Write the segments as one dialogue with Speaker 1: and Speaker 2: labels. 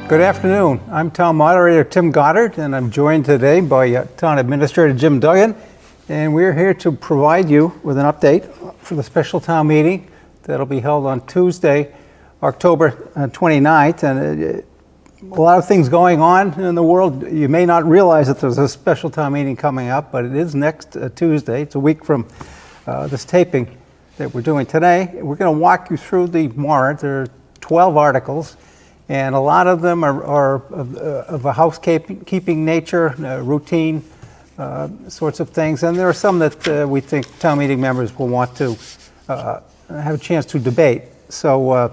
Speaker 1: Good afternoon. I'm Town Moderator Tim Goddard, and I'm joined today by Town Administrator Jim Duggan, and we're here to provide you with an update for the special town meeting that'll be held on Tuesday, October 29th. And a lot of things going on in the world. You may not realize that there's a special town meeting coming up, but it is next Tuesday. It's a week from this taping that we're doing today. We're going to walk you through the warrant. There are 12 articles. And a lot of them are of a housekeeping nature, routine sorts of things. And there are some that we think town meeting members will want to have a chance to debate. So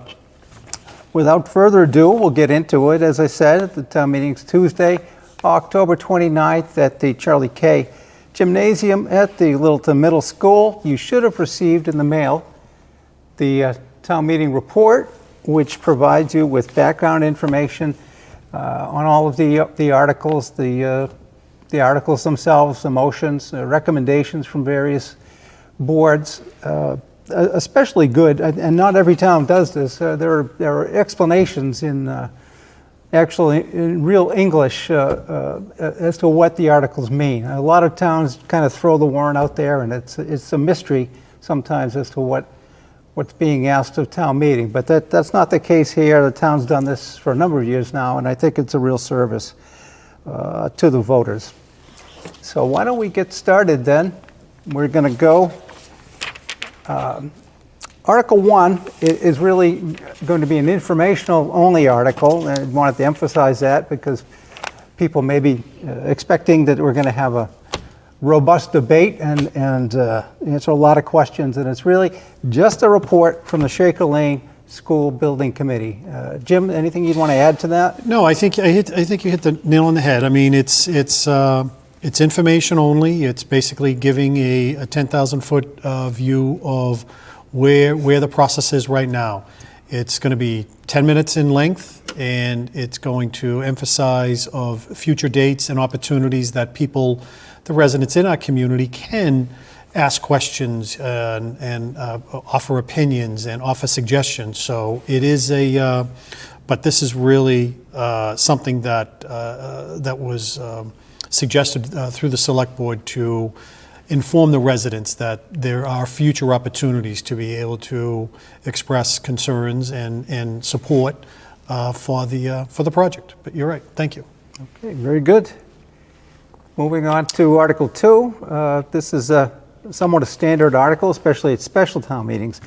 Speaker 1: without further ado, we'll get into it. As I said, the town meeting's Tuesday, October 29th at the Charlie K. Gymnasium at the Littleton Middle School. You should have received in the mail the town meeting report, which provides you with background information on all of the articles, the articles themselves, the motions, recommendations from various boards. Especially good, and not every town does this. There are explanations in real English as to what the articles mean. A lot of towns kind of throw the warrant out there, and it's a mystery sometimes as to what's being asked of town meeting, but that's not the case here. The town's done this for a number of years now, and I think it's a real service to the voters. So why don't we get started then? We're going to go. Article 1 is really going to be an informational only article, and I wanted to emphasize that because people may be expecting that we're going to have a robust debate and answer a lot of questions, and it's really just a report from the Shaker Lane School Building Committee. Jim, anything you'd want to add to that?
Speaker 2: No, I think you hit the nail on the head. I mean, it's information only. It's basically giving a 10,000-foot view of where the process is right now. It's going to be 10 minutes in length, and it's going to emphasize of future dates and opportunities that people, the residents in our community, can ask questions and offer opinions and offer suggestions. So it is but this is really something that was suggested through the select board to inform the residents that there are future opportunities to be able to express concerns and support for the project. But you're right. Thank you.
Speaker 1: Okay, very good. Moving on to Article 2. This is somewhat a standard article, especially at special town meetings.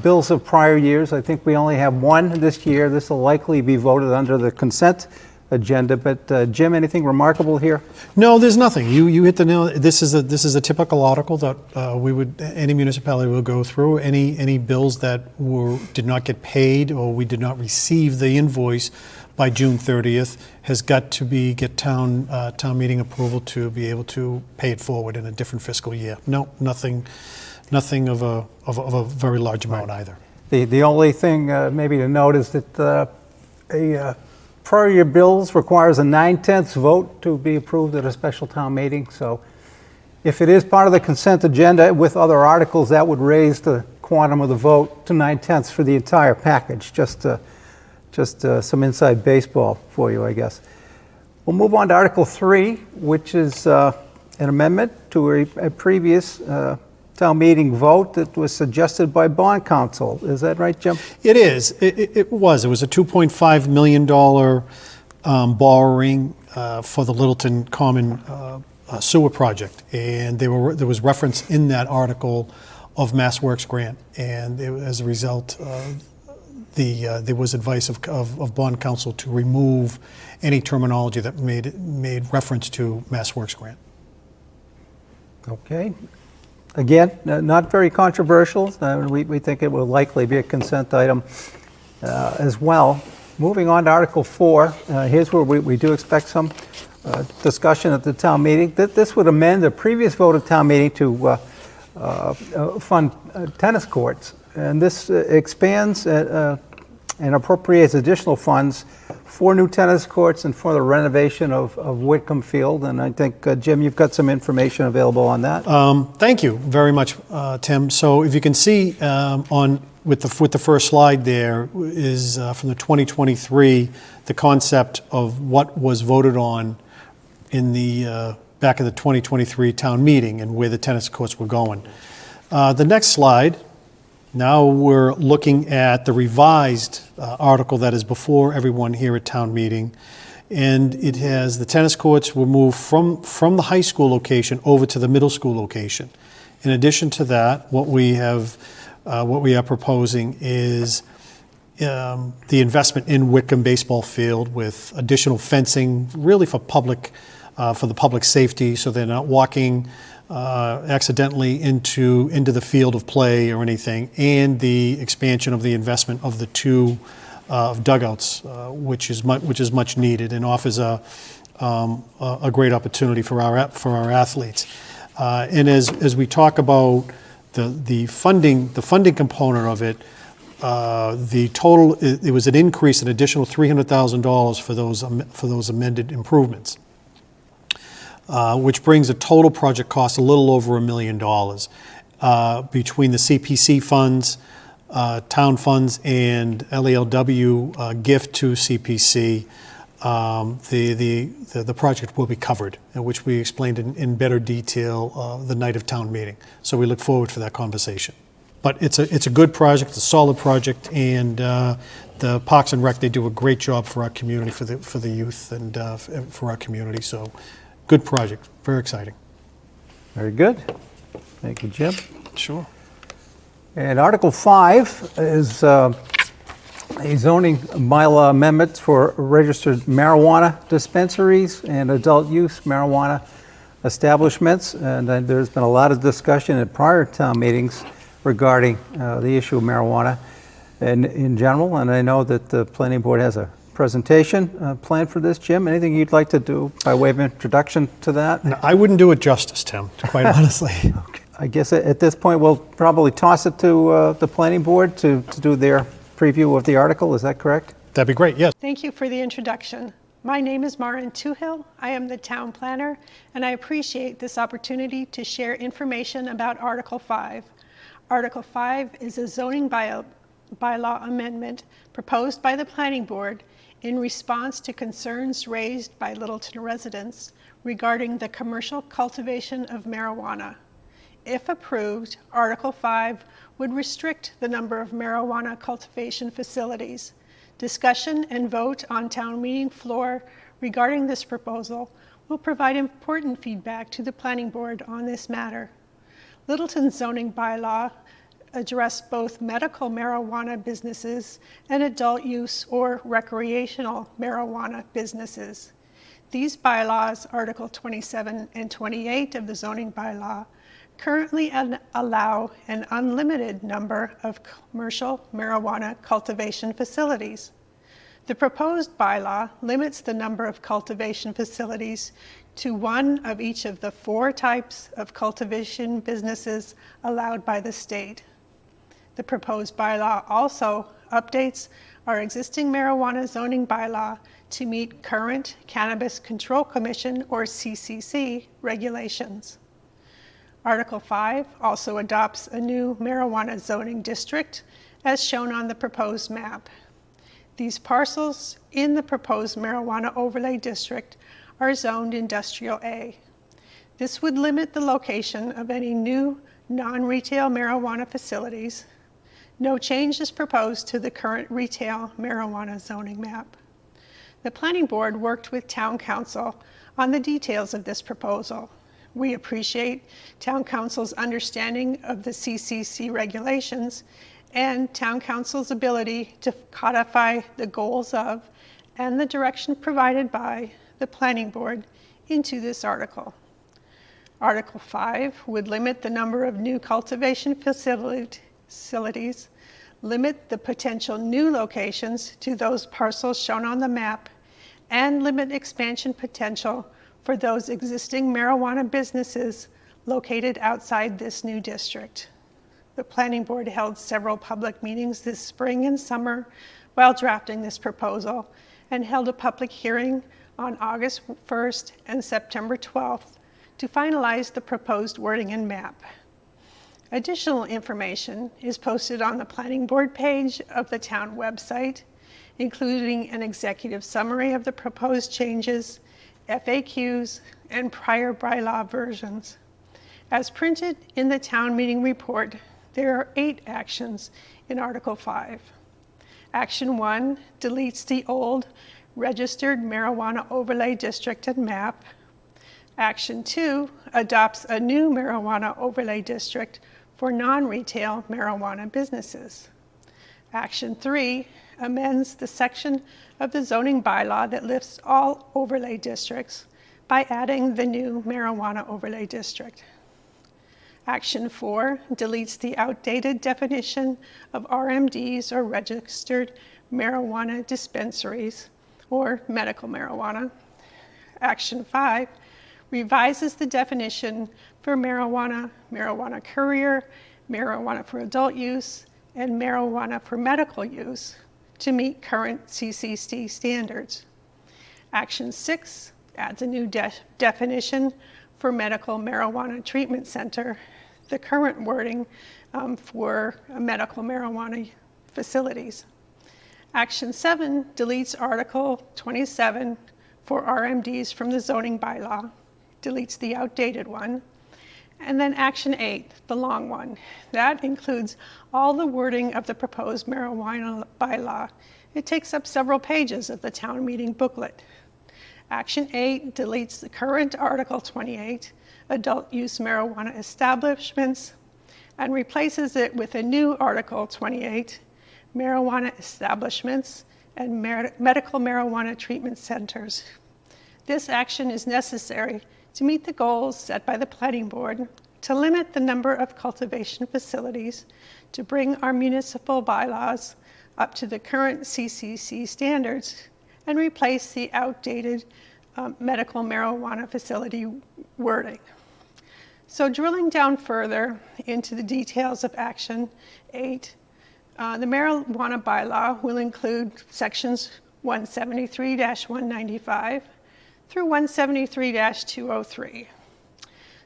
Speaker 1: Bills of prior years, I think we only have one this year. This will likely be voted under the consent agenda, but Jim, anything remarkable here?
Speaker 2: No, there's nothing. You hit the nail. This is a typical article that any municipality will go through. Any bills that did not get paid or we did not receive the invoice by June 30th has got to get town meeting approval to be able to pay it forward in a different fiscal year. No, nothing of a very large amount either.
Speaker 1: The only thing maybe to note is that prior year bills requires a 9/10 vote to be approved at a special town meeting. So if it is part of the consent agenda with other articles, that would raise the quantum of the vote to 9/10 for the entire package. Just some inside baseball for you, I guess. We'll move on to Article 3, which is an amendment to a previous town meeting vote that was suggested by bond counsel. Is that right, Jim?
Speaker 2: It is. It was a $2.5 million borrowing for the Littleton Common Sewer Project, and there was reference in that article of MassWorks grant, and as a result, there was advice of bond counsel to remove any terminology that made reference to MassWorks grant.
Speaker 1: Okay. Again, not very controversial. We think it will likely be a consent item as well. Moving on to Article 4, here's where we do expect some discussion at the town meeting. This would amend the previous vote of town meeting to fund tennis courts. And this expands and appropriates additional funds for new tennis courts and for the renovation of Whitcomb Field. And I think, Jim, you've got some information available on that.
Speaker 2: Thank you very much, Tim. So if you can see on with the first slide there is from the 2023, the concept of what was voted on in the back of the 2023 town meeting and where the tennis courts were going. The next slide, now we're looking at the revised article that is before everyone here at town meeting. And it has the tennis courts will move from the high school location over to the middle school location. In addition to that, what we are proposing is the investment in Wickham baseball field with additional fencing, really for the public safety, so they're not walking accidentally into the field of play or anything, and the expansion of the investment of the two dugouts, which is much needed and offers a great opportunity for our athletes. And as we talk about the funding component of it, the total it was an increase, an additional $300,000 for those amended improvements, which brings the total project cost a little over $1 million between the CPC funds, town funds, and LELW gift to CPC. The project will be covered, which we explained in better detail the night of town meeting. So we look forward to that conversation. But it's a good project, it's a solid project, and the Parks and Rec, they do a great job for our community, for the youth, and for our community. So good project, very exciting.
Speaker 1: Very good. Thank you, Jim.
Speaker 2: Sure.
Speaker 1: And Article 5 is a zoning bylaw amendment for registered marijuana dispensaries and adult use marijuana establishments. And there's been a lot of discussion at prior town meetings regarding the issue of marijuana and in general. And I know that the planning board has a presentation planned for this. Jim, anything you'd like to do by way of introduction to that?
Speaker 2: No, I wouldn't do it justice, Tim, quite honestly.
Speaker 1: Okay. I guess at this point we'll probably toss it to the planning board to do their preview of the article. Is that correct?
Speaker 2: That'd be great, yes.
Speaker 3: Thank you for the introduction. My name is Maureen Toohill. I am the town planner, and I appreciate this opportunity to share information about Article 5. Article 5 is a zoning bylaw amendment proposed by the planning board in response to concerns raised by Littleton residents regarding the commercial cultivation of marijuana. If approved, Article 5 would restrict the number of marijuana cultivation facilities. Discussion and vote on town meeting floor regarding this proposal will provide important feedback to the planning board on this matter. Littleton's zoning bylaw address both medical marijuana businesses and adult use or recreational marijuana businesses. These bylaws, Article 27 and 28 of the zoning bylaw, currently allow an unlimited number of commercial marijuana cultivation facilities. The proposed bylaw limits the number of cultivation facilities to one of each of the 4 types of cultivation businesses allowed by the state. The proposed bylaw also updates our existing marijuana zoning bylaw to meet current Cannabis Control Commission, or CCC, regulations. Article 5 also adopts a new marijuana zoning district as shown on the proposed map. These parcels in the proposed marijuana overlay district are zoned Industrial A. This would limit the location of any new non-retail marijuana facilities. No change is proposed to the current retail marijuana zoning map. The planning board worked with town council on the details of this proposal. We appreciate town council's understanding of the CCC regulations and town council's ability to codify the goals of and the direction provided by the planning board into this article. Article 5 would limit the number of new cultivation facilities, limit the potential new locations to those parcels shown on the map, and limit expansion potential for those existing marijuana businesses located outside this new district. The planning board held several public meetings this spring and summer while drafting this proposal and held a public hearing on August 1st and September 12th to finalize the proposed wording and map. Additional information is posted on the Planning Board page of the town website, including an executive summary of the proposed changes, FAQs, and prior bylaw versions. As printed in the town meeting report, there are 8 actions in Article 5. Action 1 deletes the old registered marijuana overlay district and map. Action 2 adopts a new marijuana overlay district for non-retail marijuana businesses. Action 3 amends the section of the zoning bylaw that lists all overlay districts by adding the new marijuana overlay district. Action 4 deletes the outdated definition of RMDs, or registered marijuana dispensaries, or medical marijuana. Action 5 revises the definition for marijuana, marijuana courier, marijuana for adult use, and marijuana for medical use to meet current CCC standards. Action 6 adds a new definition for medical marijuana treatment center, the current wording for medical marijuana facilities. Action 7 deletes Article 27 for RMDs from the zoning bylaw, deletes the outdated one. And then Action 8, the long one, that includes all the wording of the proposed marijuana bylaw. It takes up several pages of the town meeting booklet. Action 8 deletes the current Article 28, adult use marijuana establishments, and replaces it with a new Article 28, marijuana establishments and medical marijuana treatment centers. This action is necessary to meet the goals set by the Planning Board to limit the number of cultivation facilities, to bring our municipal bylaws up to the current CCC standards, and replace the outdated medical marijuana facility wording. So drilling down further into the details of Action 8, the marijuana bylaw will include sections 173-195 through 173-203.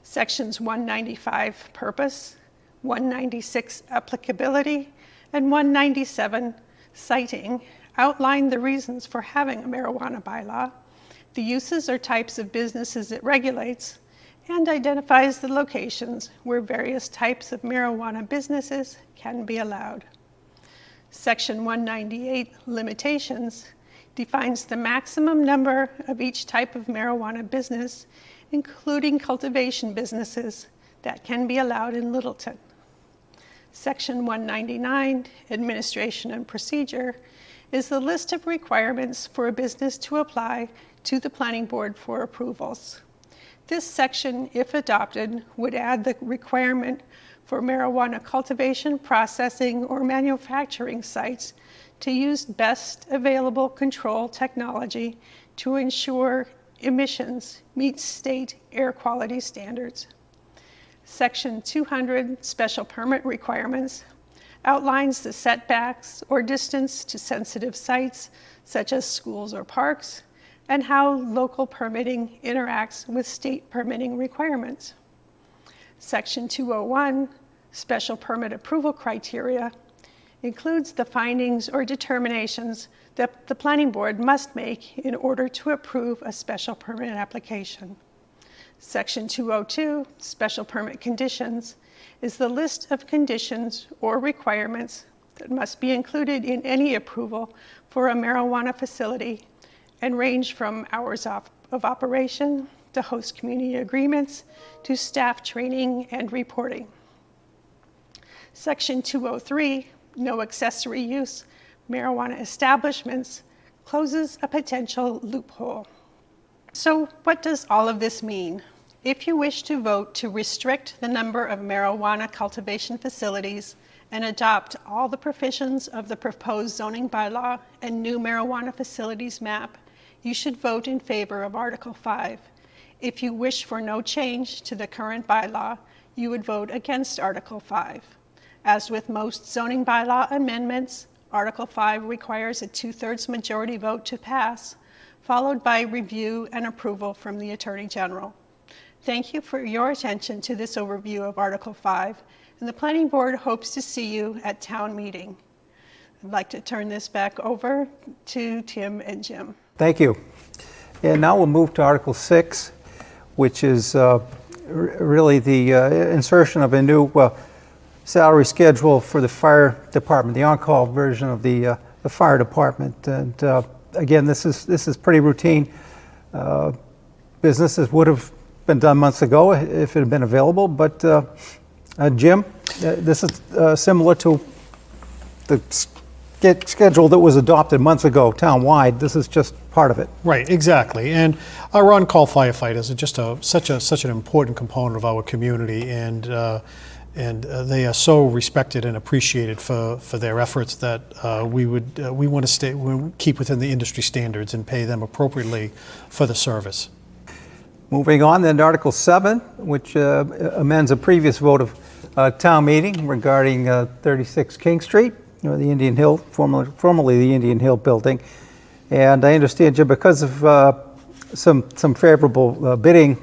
Speaker 3: Sections 195 purpose, 196 applicability, and 197 citing outline the reasons for having a marijuana bylaw, the uses or types of businesses it regulates, and identifies the locations where various types of marijuana businesses can be allowed. Section 198 limitations defines the maximum number of each type of marijuana business, including cultivation businesses, that can be allowed in Littleton. Section 199, Administration and Procedure, is the list of requirements for a business to apply to the Planning Board for approvals. This section, if adopted, would add the requirement for marijuana cultivation, processing, or manufacturing sites to use best available control technology to ensure emissions meet state air quality standards. Section 200, Special Permit Requirements, outlines the setbacks or distance to sensitive sites, such as schools or parks, and how local permitting interacts with state permitting requirements. Section 201, Special Permit Approval Criteria, includes the findings or determinations that the Planning Board must make in order to approve a special permit application. Section 202, Special Permit Conditions, is the list of conditions or requirements that must be included in any approval for a marijuana facility and range from hours of operation to host community agreements to staff training and reporting. Section 203, No Accessory Use Marijuana Establishments, closes a potential loophole. So what does all of this mean? If you wish to vote to restrict the number of marijuana cultivation facilities and adopt all the provisions of the proposed zoning bylaw and new marijuana facilities map, you should vote in favor of Article 5. If you wish for no change to the current bylaw, you would vote against Article 5. As with most zoning bylaw amendments, Article 5 requires a 2/3 majority vote to pass, followed by review and approval from the Attorney General. Thank you for your attention to this overview of Article 5, and the Planning Board hopes to see you at town meeting. I'd like to turn this back over to Tim and Jim.
Speaker 1: Thank you. And now we'll move to Article 6, which is really the insertion of a new salary schedule for the fire department, the on-call version of the fire department. And again, this is pretty routine. Businesses would have been done months ago if it had been available. But Jim, this is similar to the schedule that was adopted months ago town-wide. This is just part of it.
Speaker 2: Right, exactly. And our on-call firefighters are just such an important component of our community, and they are so respected and appreciated for their efforts that we want to keep within the industry standards and pay them appropriately for the service.
Speaker 1: Moving on then to Article 7, which amends a previous vote of town meeting regarding 36 King Street, the Indian Hill, formerly the Indian Hill building. And I understand, Jim, because of some favorable bidding,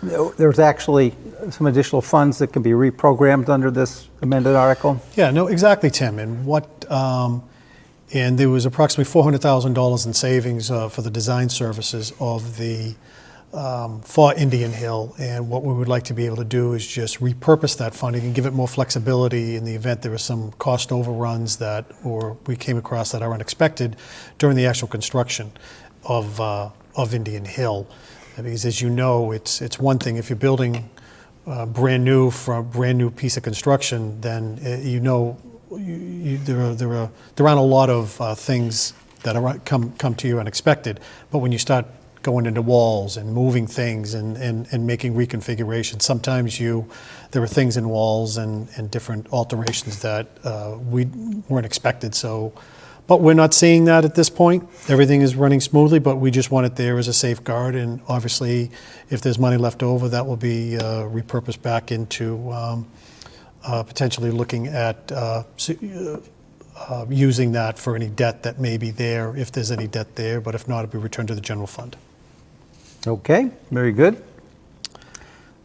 Speaker 1: there's actually some additional funds that can be reprogrammed under this amended article.
Speaker 2: Yeah, no, exactly, Tim. And and there was approximately $400,000 in savings for the design services of the for Indian Hill, and what we would like to be able to do is just repurpose that funding and give it more flexibility in the event there were some cost overruns or we came across that are unexpected during the actual construction of Indian Hill. Because as you know, it's one thing if you're building brand new for a brand new piece of construction, then there aren't a lot of things that come to you unexpected. But when you start going into walls and moving things and making reconfigurations, sometimes there are things in walls and different alterations that we weren't expected. But we're not seeing that at this point. Everything is running smoothly, but we just want it there as a safeguard. And obviously, if there's money left over, that will be repurposed back into potentially looking at using that for any debt that may be there, if there's any debt there. But if not, it'll be returned to the general fund.
Speaker 1: Okay, very good.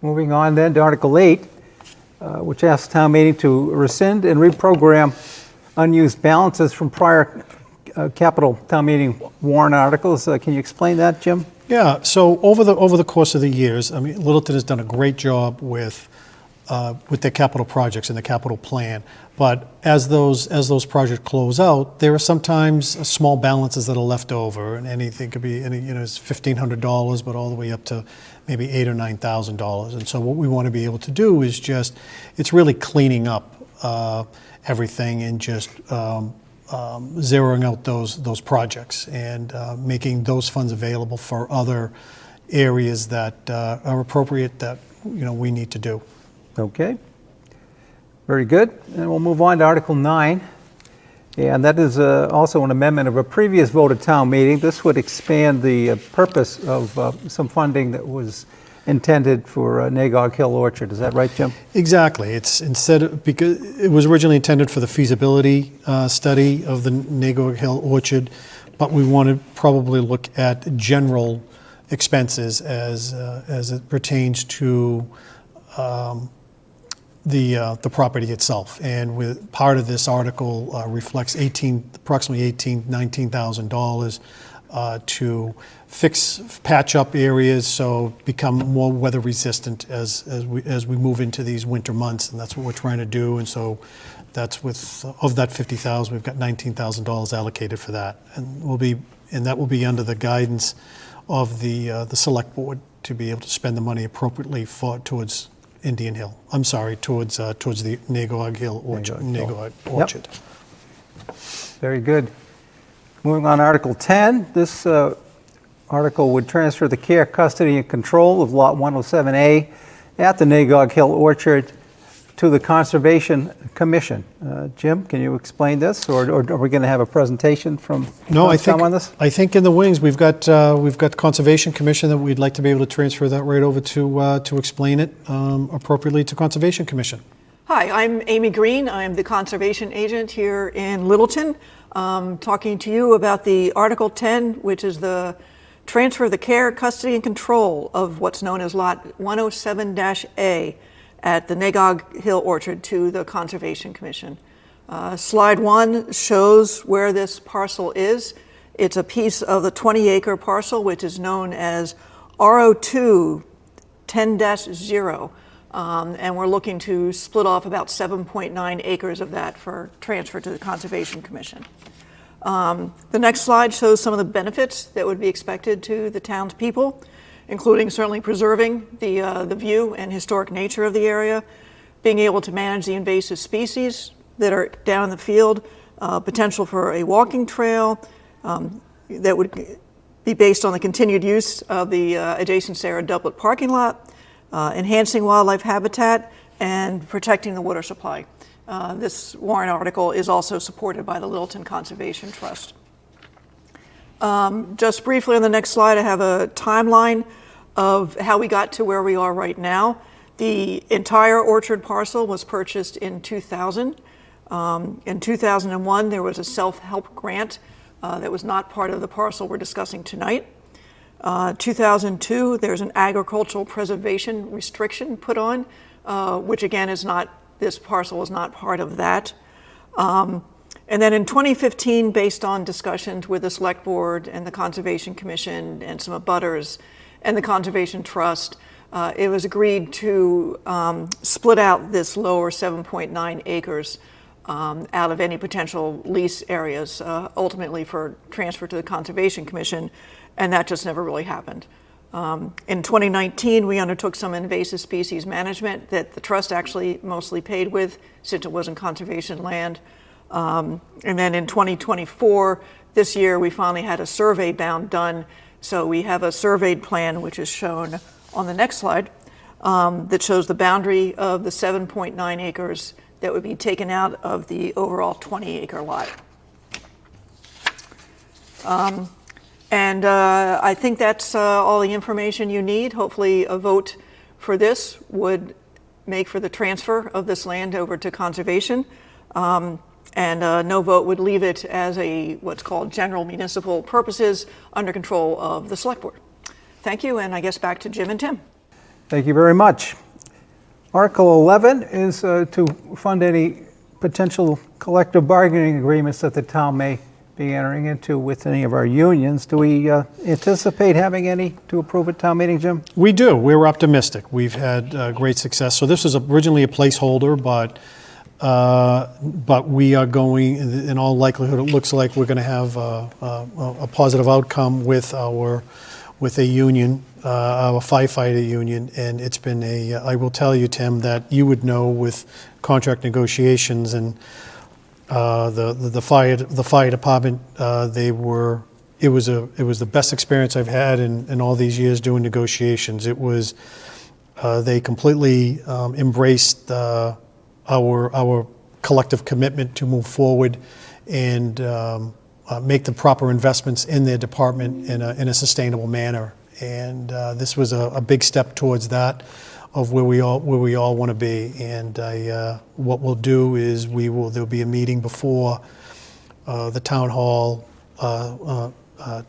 Speaker 1: Moving on then to Article 8, which asks town meeting to rescind and reprogram unused balances from prior capital town meeting warrant articles. Can you explain that, Jim?
Speaker 2: Yeah. So over the course of the years, I mean, Littleton has done a great job with their capital projects and the capital plan. But as those projects close out, there are sometimes small balances that are left over, and anything could be it's $1,500, but all the way up to maybe $8,000 or $9,000. And so what we want to be able to do is it's really cleaning up everything and just zeroing out those projects and making those funds available for other areas that are appropriate that we need to do.
Speaker 1: Okay, very good. And we'll move on to Article 9, and that is also an amendment of a previous vote at town meeting. This would expand the purpose of some funding that was intended for Nagog Hill Orchard. Is that right, Jim?
Speaker 2: Exactly. It's because it was originally intended for the feasibility study of the Nagog Hill Orchard, but we want to probably look at general expenses as it pertains to the property itself. And with part of this article reflects approximately $19,000 to patch up areas so become more weather resistant as we move into these winter months, and that's what we're trying to do. And so that's of that $50,000, we've got $19,000 allocated for that, and that will be under the guidance of the select board to be able to spend the money appropriately towards Indian Hill. I'm sorry, towards the Nagog Hill Orchard. Nagog Orchard.
Speaker 1: Yep. Very good. Moving on to Article 10, this article would transfer the care, custody, and control of Lot 107A at the Nagog Hill Orchard to the Conservation Commission. Jim, can you explain this, or are we going to have a presentation from Tom on this?
Speaker 2: I think in the wings we've got Conservation Commission that we'd like to be able to transfer that right over to explain it appropriately to Conservation Commission.
Speaker 4: Hi, I'm Amy Green. I'm the conservation agent here in Littleton, talking to you about the Article 10, which is the transfer of the care, custody, and control of what's known as Lot 107-A at the Nagog Hill Orchard to the Conservation Commission. Slide 1 shows where this parcel is. It's a piece of the 20-acre parcel, which is known as RO2 10-0. And we're looking to split off about 7.9 acres of that for transfer to the Conservation Commission. The next slide shows some of the benefits that would be expected to the townspeople, including certainly preserving the view and historic nature of the area, being able to manage the invasive species that are down in the field, potential for a walking trail that would be based on the continued use of the adjacent Sarah Doublet parking lot, enhancing wildlife habitat, and protecting the water supply. This warrant article is also supported by the Littleton Conservation Trust. Just briefly on the next slide, I have a timeline of how we got to where we are right now. The entire orchard parcel was purchased in 2000. In 2001, there was a self-help grant that was not part of the parcel we're discussing tonight. 2002, there's an agricultural preservation restriction put on, which again is not, this parcel is not part of that. And then in 2015, based on discussions with the Select Board and the Conservation Commission and some abutters and the Conservation Trust, it was agreed to split out this lower 7.9 acres out of any potential lease areas, ultimately for transfer to the Conservation Commission, and that just never really happened. In 2019, we undertook some invasive species management that the trust actually mostly paid with, since it wasn't conservation land. And then in 2024, this year, we finally had a survey bound done. So we have a surveyed plan, which is shown on the next slide, that shows the boundary of the 7.9 acres that would be taken out of the overall 20-acre lot. And I think that's all the information you need. Hopefully a vote for this would make for the transfer of this land over to conservation. And no vote would leave it as a what's called general municipal purposes under control of the Select Board. Thank you, and I guess back to Jim and Tim.
Speaker 1: Thank you very much. Article 11 is to fund any potential collective bargaining agreements that the town may be entering into with any of our unions. Do we anticipate having any to approve at town meeting, Jim?
Speaker 2: We do. We're optimistic. We've had great success. So this was originally a placeholder, but we are going, in all likelihood, it looks like we're going to have a positive outcome with a union, our firefighter union, and it's been I will tell you, Tim, that you would know with contract negotiations and the fire department, it was the best experience I've had in all these years doing negotiations. It was, they completely embraced our collective commitment to move forward and make the proper investments in their department in a sustainable manner. And this was a big step towards that, of where we all want to be. And what we'll do is there'll be a meeting before the town hall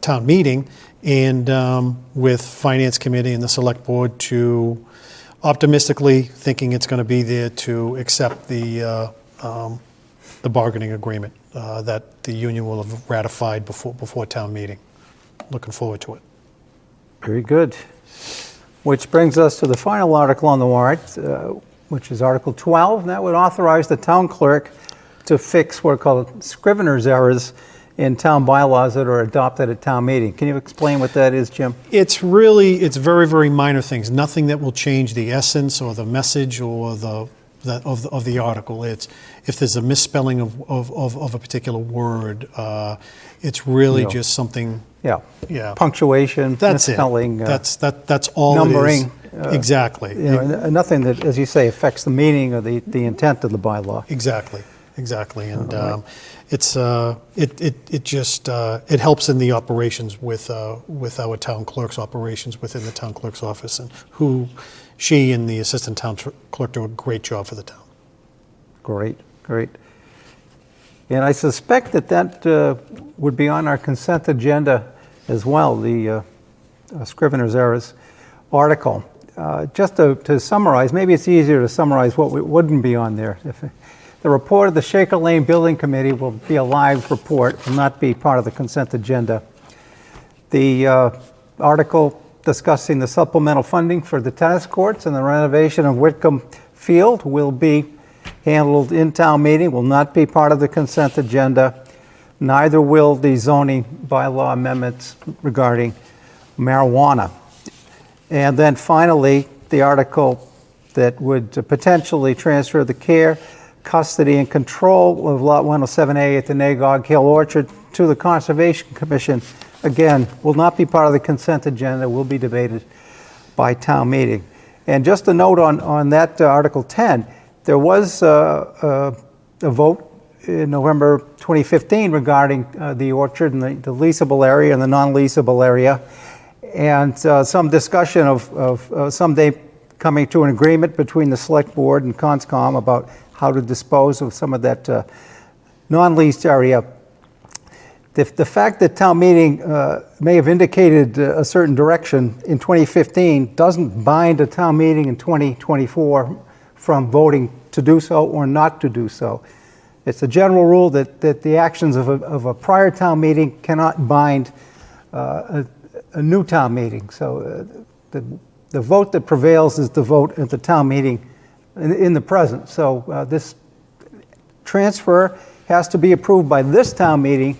Speaker 2: town meeting, and with Finance Committee and the Select Board to optimistically thinking it's going to be there to accept the bargaining agreement that the union will have ratified before town meeting. Looking forward to it.
Speaker 1: Very good. Which brings us to the final article on the warrant, which is Article 12, and that would authorize the town clerk to fix what are called scrivener's errors in town bylaws that are adopted at town meeting. Can you explain what that is, Jim?
Speaker 2: It's very, very minor things. Nothing that will change the essence or the message or of the article. It's if there's a misspelling of a particular word, it's really just something. Yeah. Punctuation, that's
Speaker 1: misspelling.
Speaker 2: That's all
Speaker 1: numbering.
Speaker 2: It is. Exactly.
Speaker 1: Nothing that, as you say, affects the meaning or the intent of the bylaw.
Speaker 2: Exactly. And it helps in the operations with our town clerk's operations within the town clerk's office, and she and the assistant town clerk do a great job for the town.
Speaker 1: Great. And I suspect that would be on our consent agenda as well, the Scrivener's Errors article. just to summarize, maybe it's easier to summarize what wouldn't be on there. The report of the Shaker Lane Building Committee will be a live report, will not be part of the consent agenda. The article discussing the supplemental funding for the tennis courts and the renovation of Whitcomb Field will be handled in town meeting, will not be part of the consent agenda. Neither will the zoning bylaw amendments regarding marijuana. And then finally, the article that would potentially transfer the care, custody, and control of Lot 107A at the Nagog Hill Orchard to the Conservation Commission, again, will not be part of the consent agenda, will be debated by town meeting. And just a note on that Article 10, there was a vote in November 2015 regarding the orchard and the leasable area and the non-leasable area, and some discussion of someday coming to an agreement between the Select Board and Conscom about how to dispose of some of that non-leased area. The fact that town meeting may have indicated a certain direction in 2015 doesn't bind a town meeting in 2024 from voting to do so or not to do so. It's a general rule that the actions of a prior town meeting cannot bind a new town meeting. So the vote that prevails is the vote at the town meeting in the present. So this transfer has to be approved by this town meeting,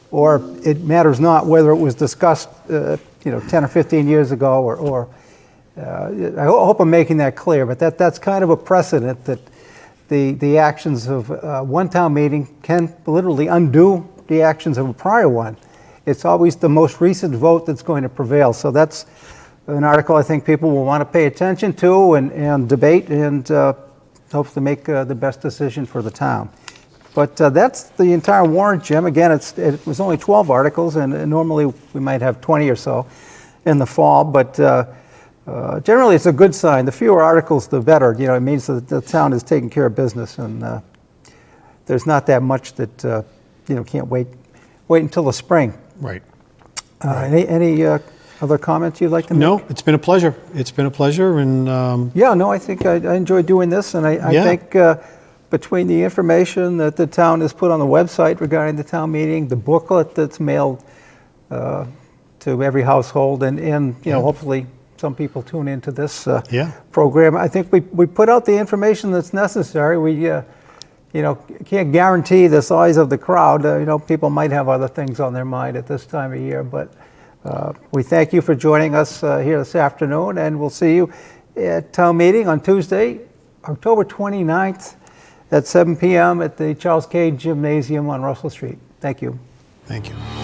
Speaker 1: or it matters not whether it was discussed 10 or 15 years ago, or I hope I'm making that clear, but that's kind of a precedent that the actions of one town meeting can literally undo the actions of a prior one. It's always the most recent vote that's going to prevail. So that's an article I think people will want to pay attention to and debate, and hopefully make the best decision for the town. But that's the entire warrant, Jim. Again, it was only 12 articles, and normally we might have 20 or so in the fall, but generally it's a good sign. The fewer articles, the better. It means that the town is taking care of business, and there's not that much that can't wait until the spring.
Speaker 2: Right.
Speaker 1: Any other comments you'd like to make?
Speaker 2: No, it's been a pleasure. It's been a pleasure, and
Speaker 1: Yeah, no, I think I enjoy doing this, and I
Speaker 2: Yeah.
Speaker 1: think between the information that the town has put on the website regarding the town meeting, the booklet that's mailed to every household, and hopefully some people tune into this
Speaker 2: Yeah.
Speaker 1: program. I think we put out the information that's necessary. We can't guarantee the size of the crowd. People might have other things on their mind at this time of year, but we thank you for joining us here this afternoon, and we'll see you at town meeting on Tuesday, October 29th at 7 p.m. at the Charles Cade Gymnasium on Russell Street. Thank you.
Speaker 2: thank you.